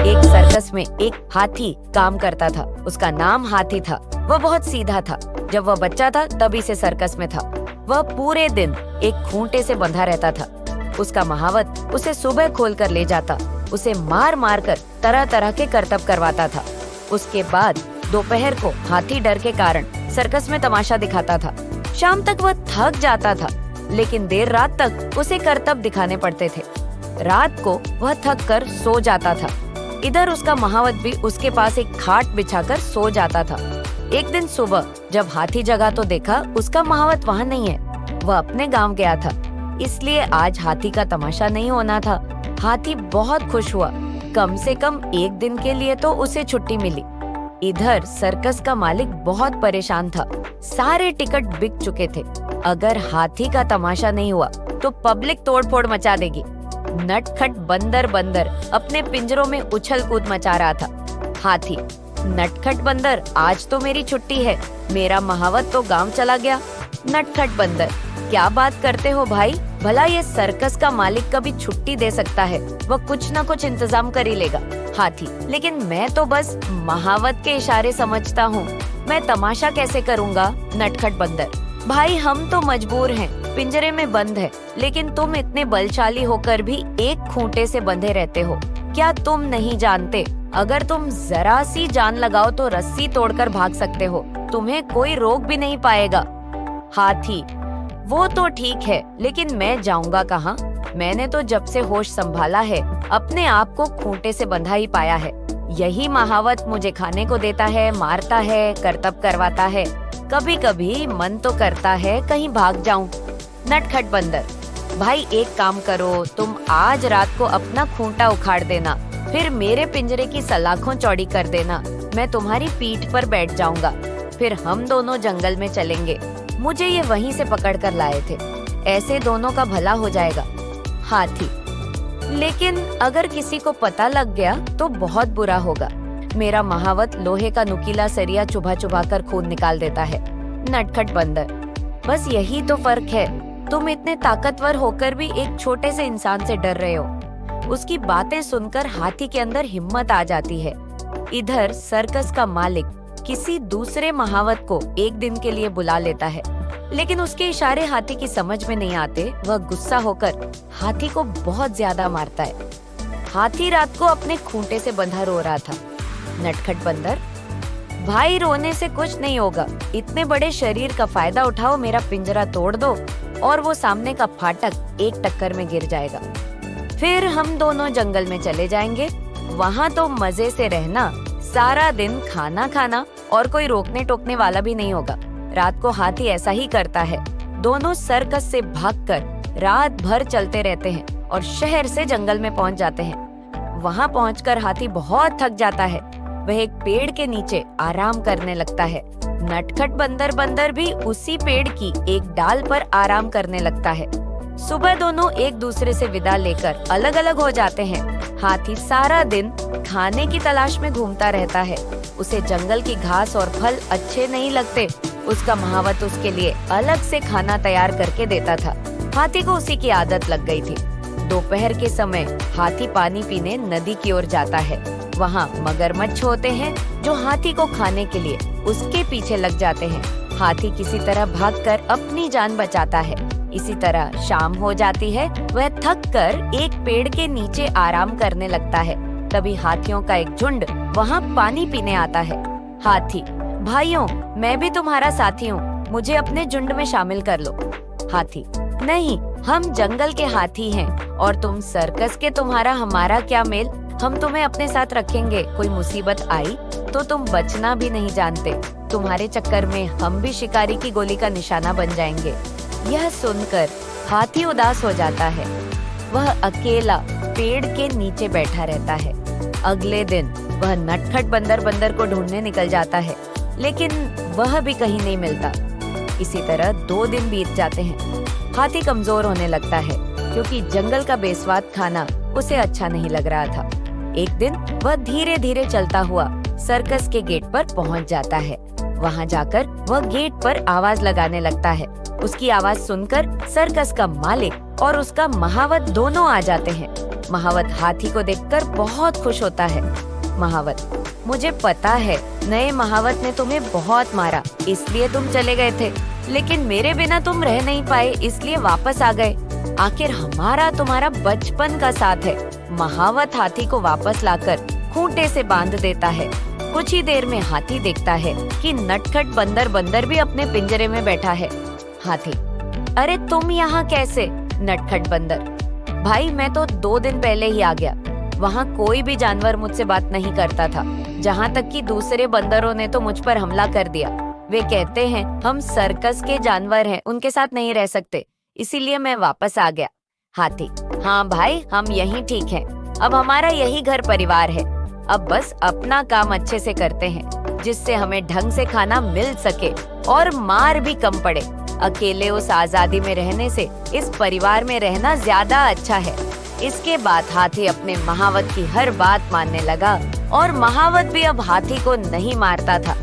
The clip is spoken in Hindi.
एक सर्कस में एक हाथी काम करता था। उसका नाम हाथी था। वह बहुत सीधा था। जब वह बच्चा था तभी से सर्कस में था। वह पूरे दिन एक खूंटे से बंधा रहता था। उसका महावत उसे सुबह खोल कर ले जाता, उसे मार मार कर तरह तरह के करतब करवाता था। उसके बाद दोपहर को हाथी डर के कारण सर्कस में तमाशा दिखाता था। शाम तक वह थक जाता था, लेकिन देर रात तक उसे करतब दिखाने पड़ते थे। रात को वह थक कर सो जाता था। इधर उसका महावत भी उसके पास एक खाट बिछाकर सो जाता था। एक दिन सुबह जब हाथी जगा तो देखा उसका महावत वहाँ नहीं है। वह अपने गांव गया था, इसलिए आज हाथी का तमाशा नहीं होना था। हाथी बहुत खुश हुआ। कम से कम एक दिन के लिए तो उसे छुट्टी मिली। इधर सर्कस का मालिक बहुत परेशान था। सारे टिकट बिक चुके थे। अगर हाथी का तमाशा नहीं हुआ तो पब्लिक तोड़फोड़ मचा देगी। नटखट बंदर बंदर अपने पिंजरों में उछल कूद मचा रहा था। हाथी: नटखट बंदर, आज तो मेरी छुट्टी है, मेरा महावत तो गांव चला गया। नटखट बंदर: क्या बात करते हो भाई, भला ये सर्कस का मालिक कभी छुट्टी दे सकता है, वह कुछ न कुछ इंतजाम कर ही लेगा। हाथी: लेकिन मैं तो बस महावत के इशारे समझता हूँ, मैं तमाशा कैसे करूँगा। नटखट बंदर: भाई हम तो मजबूर हैं, पिंजरे में बंद है, लेकिन तुम इतने बलशाली होकर भी एक खूंटे से बंधे रहते हो। क्या तुम नहीं जानते, अगर तुम जरा सी जान लगाओ तो रस्सी तोड़कर भाग सकते हो, तुम्हें कोई रोक भी नहीं पाएगा। हाथी: वो तो ठीक है, लेकिन मैं जाऊंगा कहाँ? मैंने तो जब से होश संभाला है अपने आप को खूंटे से बंधा ही पाया है। यही महावत मुझे खाने को देता है, मारता है, करतब करवाता है। कभी कभी मन तो करता है कहीं भाग जाऊं। नटखट बंदर: भाई एक काम करो, तुम आज रात को अपना खूंटा उखाड़ देना, फिर मेरे पिंजरे की सलाखों चौड़ी कर देना, मैं तुम्हारी पीठ पर बैठ जाऊंगा, फिर हम दोनों जंगल में चलेंगे। मुझे ये वहीं से पकड़ कर लाए थे, ऐसे दोनों का भला हो जाएगा। हाथी: लेकिन अगर किसी को पता लग गया तो बहुत बुरा होगा। मेरा महावत लोहे का नुकीला सरिया चुभा चुभा कर खून निकाल देता है। नटखट बंदर: बस यही तो फर्क है, तुम इतने ताकतवर होकर भी एक छोटे से इंसान से डर रहे हो। उसकी बातें सुनकर हाथी के अंदर हिम्मत आ जाती है। इधर सर्कस का मालिक किसी दूसरे महावत को एक दिन के लिए बुला लेता है, लेकिन उसके इशारे हाथी की समझ में नहीं आते। वह गुस्सा होकर हाथी को बहुत ज्यादा मारता है। हाथी रात को अपने खूंटे से बंधा रो रहा था। नटखट बंदर: भाई रोने से कुछ नहीं होगा, इतने बड़े शरीर का फायदा उठाओ, मेरा पिंजरा तोड़ दो और वो सामने का फाटक एक टक्कर में गिर जाएगा। फिर हम दोनों जंगल में चले जाएंगे, वहाँ तो मजे से रहना, सारा दिन खाना खाना और कोई रोकने टोकने वाला भी नहीं होगा। रात को हाथी ऐसा ही करता है। दोनों सर्कस से भागकर रात भर चलते रहते हैं और शहर से जंगल में पहुँच जाते हैं। वहाँ पहुँचकर हाथी बहुत थक जाता है। वह एक पेड़ के नीचे आराम करने लगता है। नटखट बंदर भी उसी पेड़ की एक डाल पर आराम करने लगता है। सुबह दोनों एक दूसरे से विदा लेकर अलग अलग हो जाते हैं। हाथी सारा दिन खाने की तलाश में घूमता रहता है। उसे जंगल की घास और फल अच्छे नहीं लगते। उसका महावत उसके लिए अलग से खाना तैयार करके देता था। हाथी को उसी की आदत लग गई थी। दोपहर के समय हाथी पानी पीने नदी की ओर जाता है। वहाँ मगरमच्छ होते हैं जो हाथी को खाने के लिए उसके पीछे लग जाते हैं। हाथी किसी तरह भागकर अपनी जान बचाता है। इसी तरह शाम हो जाती है। वह थक कर एक पेड़ के नीचे आराम करने लगता है। तभी हाथियों का एक झुंड वहाँ पानी पीने आता है। हाथी: भाइयों, मैं भी तुम्हारा साथी हूँ, मुझे अपने झुंड में शामिल कर लो। हाथी: नहीं, हम जंगल के हाथी हैं और तुम सर्कस के, तुम्हारा हमारा क्या मेल, हम तुम्हें अपने साथ रखेंगे। कोई मुसीबत आई तो तुम बचना भी नहीं जानते। तुम्हारे चक्कर में हम भी शिकारी की गोली का निशाना बन जाएंगे। यह सुनकर हाथी उदास हो जाता है। वह अकेला पेड़ के नीचे बैठा रहता है। अगले दिन वह नटखट बंदर को ढूंढने निकल जाता है, लेकिन वह भी कहीं नहीं मिलता। इसी तरह 2 दिन बीत जाते हैं। हाथी कमजोर होने लगता है क्योंकि जंगल का बेस्वाद खाना उसे अच्छा नहीं लग रहा था। एक दिन वह धीरे धीरे चलता हुआ सर्कस के गेट पर पहुंच जाता है। वहां जाकर वह गेट पर आवाज लगाने लगता है। उसकी आवाज सुनकर सर्कस का मालिक और उसका महावत दोनों आ जाते हैं। महावत हाथी को देखकर बहुत खुश होता है। महावत: मुझे पता है नए महावत ने तुम्हें बहुत मारा, इसलिए तुम चले गए थे, लेकिन मेरे बिना तुम रह नहीं पाए, इसलिए वापस आ गए। आखिर हमारा तुम्हारा बचपन का साथ है। महावत हाथी को वापस लाकर खूंटे से बांध देता है। कुछ ही देर में हाथी देखता है कि नटखट बंदर भी अपने पिंजरे में बैठा है। हाथी: अरे तुम यहाँ कैसे? नटखट बंदर: भाई मैं तो 2 दिन पहले ही आ गया। वहाँ कोई भी जानवर मुझसे बात नहीं करता था, जहाँ तक कि दूसरे बंदरों ने तो मुझ पर हमला कर दिया। वे कहते हैं हम सर्कस के जानवर हैं, उनके साथ नहीं रह सकते, इसीलिए मैं वापस आ गया। हाथी: हाँ भाई, हम यहीं ठीक हैं। अब हमारा यही घर परिवार है। अब बस अपना काम अच्छे से करते हैं, जिससे हमें ढंग से खाना मिल सके और मार भी कम पड़े। अकेले उस आजादी में रहने से इस परिवार में रहना ज्यादा अच्छा है। इसके बाद हाथी अपने महावत की हर बात मानने लगा और महावत भी अब हाथी को नहीं मारता था।